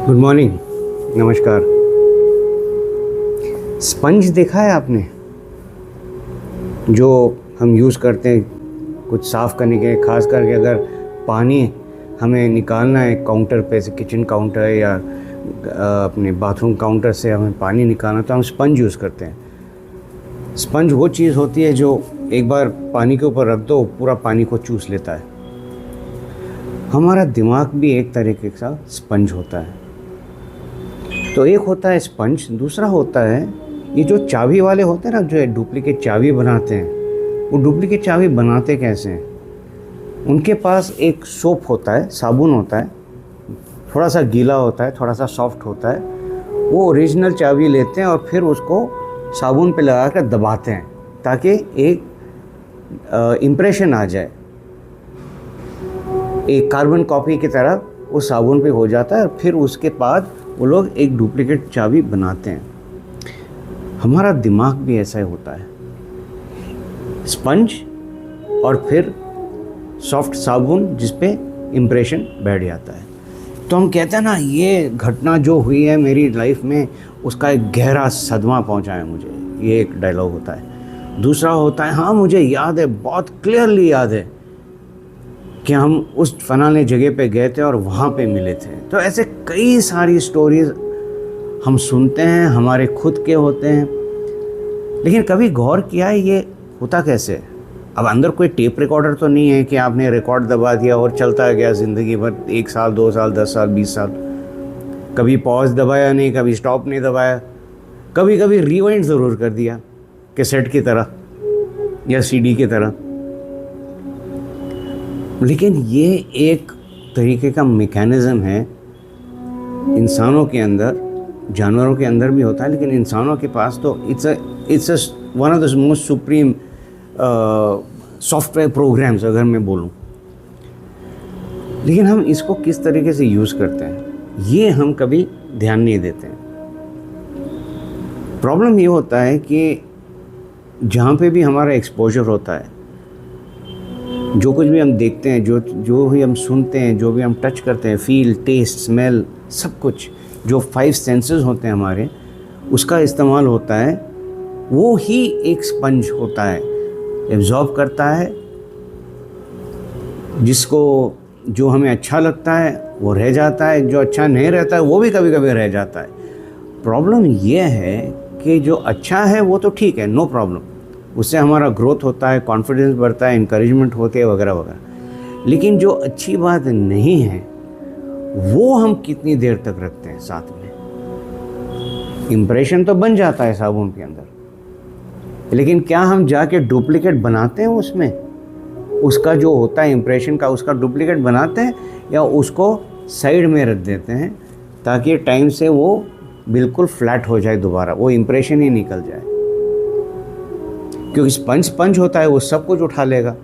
Good morning, नमस्कार। Sponge देखा है आपने, जो हम यूज़ करते हैं कुछ साफ़ करने के, खास करके अगर पानी हमें निकालना है काउंटर पे से, किचन काउंटर या अपने बाथरूम काउंटर से हमें पानी निकालना, तो हम स्पंज यूज़ करते हैं। स्पंज वो चीज़ होती है जो एक बार पानी के ऊपर रख दो पूरा पानी को चूस लेता है। हमारा दिमाग भी एक तरीके का स्पंज होता है। तो एक होता है स्पंज, दूसरा होता है ये जो चाबी वाले होते हैं ना, जो डुप्लीकेट चाबी बनाते हैं। वो डुप्लीकेट चाबी बनाते कैसे हैं? उनके पास एक सोप होता है, साबुन होता है, थोड़ा सा गीला होता है, थोड़ा सा सॉफ्ट होता है। वो ओरिजिनल चाबी लेते हैं और फिर उसको साबुन पे लगा कर दबाते हैं ताकि एक इम्प्रेशन आ जाए, एक कार्बन कॉपी की तरह वो साबुन पे हो जाता है। और फिर उसके बाद वो लोग एक डुप्लीकेट चाबी बनाते हैं। हमारा दिमाग भी ऐसा ही होता है, स्पंज और फिर सॉफ्ट साबुन जिस पे इम्प्रेशन बैठ जाता है। तो हम कहते हैं ना, ये घटना जो हुई है मेरी लाइफ में उसका एक गहरा सदमा पहुंचा है मुझे, ये एक डायलॉग होता है। दूसरा होता है, हाँ मुझे याद है, बहुत क्लियरली याद है कि हम उस फलाने जगह पे गए थे और वहाँ पे मिले थे। तो ऐसे कई सारी स्टोरीज हम सुनते हैं, हमारे खुद के होते हैं, लेकिन कभी गौर किया है ये होता कैसे? अब अंदर कोई टेप रिकॉर्डर तो नहीं है कि आपने रिकॉर्ड दबा दिया और चलता गया ज़िंदगी भर, 1 साल 2 साल 10 साल 20 साल। कभी पॉज दबाया नहीं, कभी स्टॉप नहीं दबाया, कभी कभी रिवाइंड ज़रूर कर दिया कैसेट की तरह या सीडी की तरह। लेकिन ये एक तरीके का मैकेनिज़्म है इंसानों के अंदर, जानवरों के अंदर भी होता है, लेकिन इंसानों के पास तो it's one of the most supreme software programmes अगर मैं बोलूँ। लेकिन हम इसको किस तरीके से यूज़ करते हैं ये हम कभी ध्यान नहीं देते हैं। प्रॉब्लम ये होता है कि जहाँ पे भी हमारा एक्सपोजर होता है, जो कुछ भी हम देखते हैं, जो भी हम सुनते हैं, जो भी हम टच करते हैं, फील, टेस्ट, स्मेल, सब कुछ जो 5 सेंसेस होते हैं हमारे, उसका इस्तेमाल होता है। वो ही एक स्पंज होता है, एब्जॉर्ब करता है। जिसको जो हमें अच्छा लगता है वो रह जाता है, जो अच्छा नहीं रहता है वो भी कभी कभी रह जाता है। प्रॉब्लम ये है कि जो अच्छा है वो तो ठीक है, नो प्रॉब्लम, उससे हमारा ग्रोथ होता है, कॉन्फिडेंस बढ़ता है, इंकरेजमेंट होती है वगैरह वगैरह। लेकिन जो अच्छी बात नहीं है वो हम कितनी देर तक रखते हैं साथ में? इम्प्रेशन तो बन जाता है साबुन के अंदर, लेकिन क्या हम जाके डुप्लीकेट बनाते हैं उसमें? उसका जो होता है इम्प्रेशन का, उसका डुप्लीकेट बनाते हैं या उसको साइड में रख देते हैं ताकि टाइम से वो बिल्कुल फ्लैट हो जाए, दोबारा वो इम्प्रेशन ही निकल जाए? क्योंकि स्पंज होता है, वो सब कुछ उठा लेगा,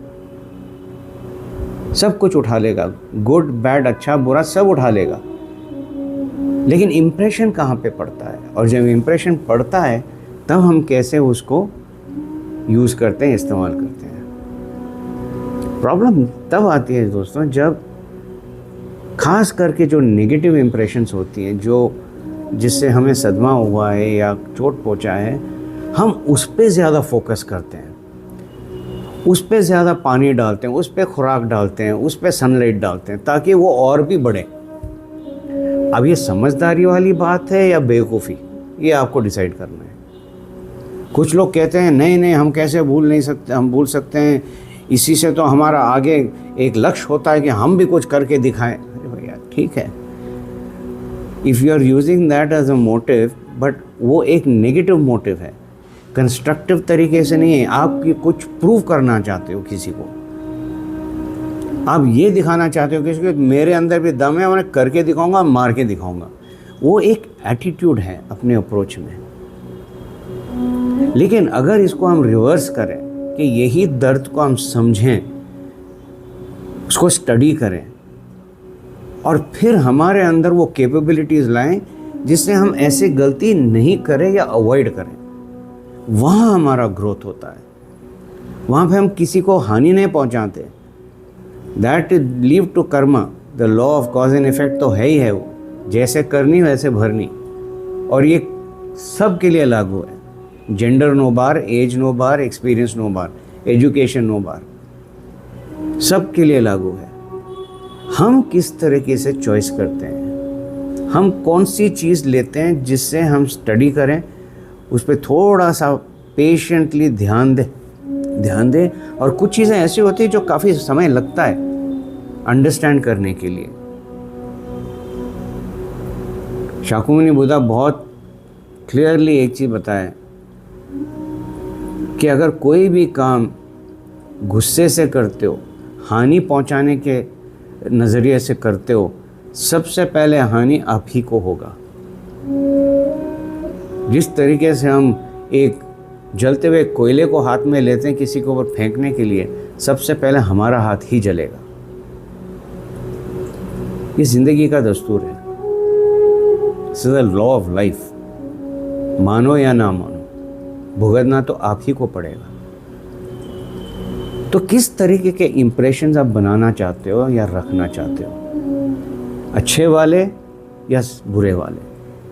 सब कुछ उठा लेगा, गुड बैड अच्छा बुरा सब उठा लेगा। लेकिन इम्प्रेशन कहाँ पे पड़ता है? और जब इम्प्रेशन पड़ता है तब हम कैसे उसको यूज़ करते हैं, इस्तेमाल करते हैं। प्रॉब्लम तब आती है दोस्तों जब खास करके जो नेगेटिव इम्प्रेशंस होती हैं, जो जिससे हमें सदमा हुआ है या चोट पहुँचा है, हम उस पे ज़्यादा फोकस करते हैं, उस पे ज़्यादा पानी डालते हैं, उस पे खुराक डालते हैं, उस पे सनलाइट डालते हैं ताकि वो और भी बढ़े। अब ये समझदारी वाली बात है या बेवकूफ़ी, ये आपको डिसाइड करना है। कुछ लोग कहते हैं नहीं नहीं हम कैसे भूल नहीं सकते, हम भूल सकते हैं, इसी से तो हमारा आगे एक लक्ष्य होता है कि हम भी कुछ करके दिखाएं। अरे भैया ठीक है, if you are using that as a motive, but वो एक नेगेटिव मोटिव है, कंस्ट्रक्टिव तरीके से नहीं है। आप कुछ प्रूव करना चाहते हो किसी को, आप ये दिखाना चाहते हो किसी को मेरे अंदर भी दम है, मैं करके दिखाऊंगा, मार के दिखाऊंगा। वो एक एटीट्यूड है अपने अप्रोच में। लेकिन अगर इसको हम रिवर्स करें कि यही दर्द को हम समझें, उसको स्टडी करें और फिर हमारे अंदर वो कैपेबिलिटीज़ लाएं जिससे हम ऐसे गलती नहीं करें या अवॉइड करें, वहाँ हमारा ग्रोथ होता है। वहाँ पे हम किसी को हानि नहीं पहुँचाते। That leave to karma, the law of cause and effect तो है ही है, जैसे करनी वैसे भरनी। और ये सब के लिए लागू है, जेंडर नो बार, एज नो बार, एक्सपीरियंस नो बार, एजुकेशन नो बार, सब के लिए लागू है। हम किस तरीके से चॉइस करते हैं, हम कौन सी चीज़ लेते हैं जिससे हम स्टडी करें, उस पर थोड़ा सा पेशेंटली ध्यान दें। और कुछ चीज़ें ऐसी होती हैं जो काफ़ी समय लगता है अंडरस्टैंड करने के लिए। शाक्यमुनि बुद्धा बहुत क्लियरली एक चीज़ बताए कि अगर कोई भी काम गुस्से से करते हो, हानि पहुंचाने के नज़रिए से करते हो, सबसे पहले हानि आप ही को होगा। जिस तरीके से हम एक जलते हुए कोयले को हाथ में लेते हैं किसी के ऊपर फेंकने के लिए, सबसे पहले हमारा हाथ ही जलेगा। ये ज़िंदगी का दस्तूर है, this is the law of life. मानो या ना मानो, भुगतना तो आप ही को पड़ेगा। तो किस तरीके के इम्प्रेशंस आप बनाना चाहते हो या रखना चाहते हो, अच्छे वाले या बुरे वाले?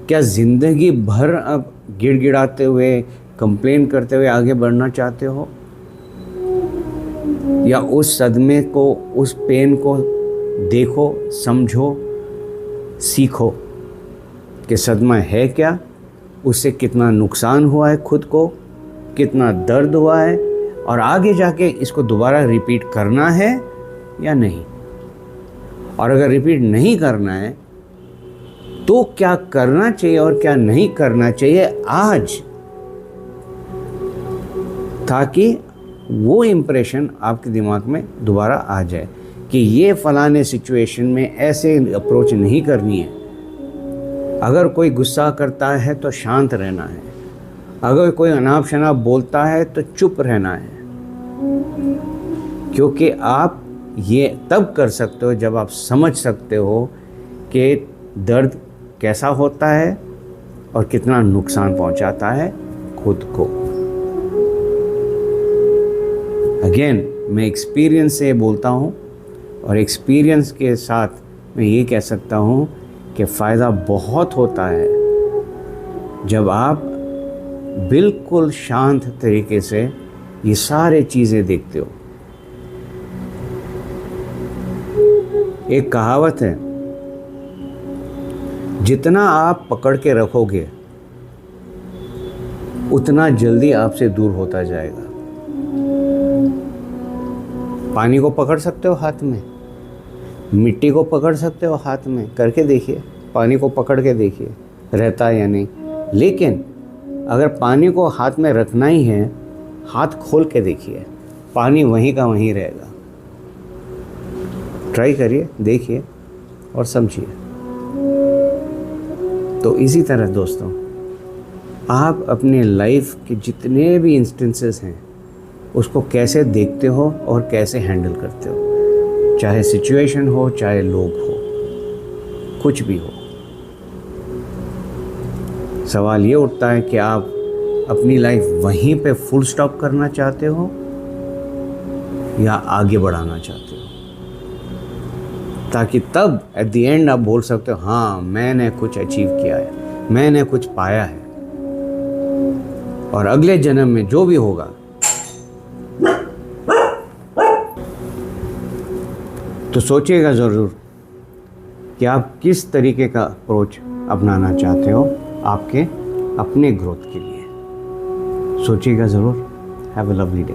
क्या ज़िंदगी भर आप गिड़गिड़ाते हुए, कंप्लेन करते हुए आगे बढ़ना चाहते हो, या उस सदमे को, उस पेन को देखो, समझो, सीखो कि सदमा है क्या, उससे कितना नुकसान हुआ है खुद को, कितना दर्द हुआ है, और आगे जाके इसको दोबारा रिपीट करना है या नहीं? और अगर रिपीट नहीं करना है तो क्या करना चाहिए और क्या नहीं करना चाहिए आज, ताकि वो इम्प्रेशन आपके दिमाग में दोबारा आ जाए कि ये फलाने सिचुएशन में ऐसे अप्रोच नहीं करनी है। अगर कोई गुस्सा करता है तो शांत रहना है, अगर कोई अनाप शनाप बोलता है तो चुप रहना है। क्योंकि आप ये तब कर सकते हो जब आप समझ सकते हो कि दर्द कैसा होता है और कितना नुकसान पहुंचाता है खुद को। अगेन, मैं एक्सपीरियंस से बोलता हूँ, और एक्सपीरियंस के साथ मैं ये कह सकता हूँ कि फ़ायदा बहुत होता है जब आप बिल्कुल शांत तरीके से ये सारे चीज़ें देखते हो। एक कहावत है, जितना आप पकड़ के रखोगे उतना जल्दी आपसे दूर होता जाएगा। पानी को पकड़ सकते हो हाथ में, मिट्टी को पकड़ सकते हो हाथ में, करके देखिए, पानी को पकड़ के देखिए रहता है या नहीं। लेकिन अगर पानी को हाथ में रखना ही है, हाथ खोल के देखिए, पानी वहीं का वहीं रहेगा। ट्राई करिए, देखिए और समझिए। तो इसी तरह दोस्तों, आप अपने लाइफ के जितने भी इंस्टेंसेस हैं उसको कैसे देखते हो और कैसे हैंडल करते हो, चाहे सिचुएशन हो, चाहे लोग हो, कुछ भी हो। सवाल ये उठता है कि आप अपनी लाइफ वहीं पे फुल स्टॉप करना चाहते हो या आगे बढ़ाना चाहते हो, ताकि तब एट द एंड आप बोल सकते हो, हाँ मैंने कुछ अचीव किया है, मैंने कुछ पाया है, और अगले जन्म में जो भी होगा तो सोचिएगा ज़रूर कि आप किस तरीके का अप्रोच अपनाना चाहते हो आपके अपने ग्रोथ के लिए। सोचिएगा ज़रूर। Have a lovely day.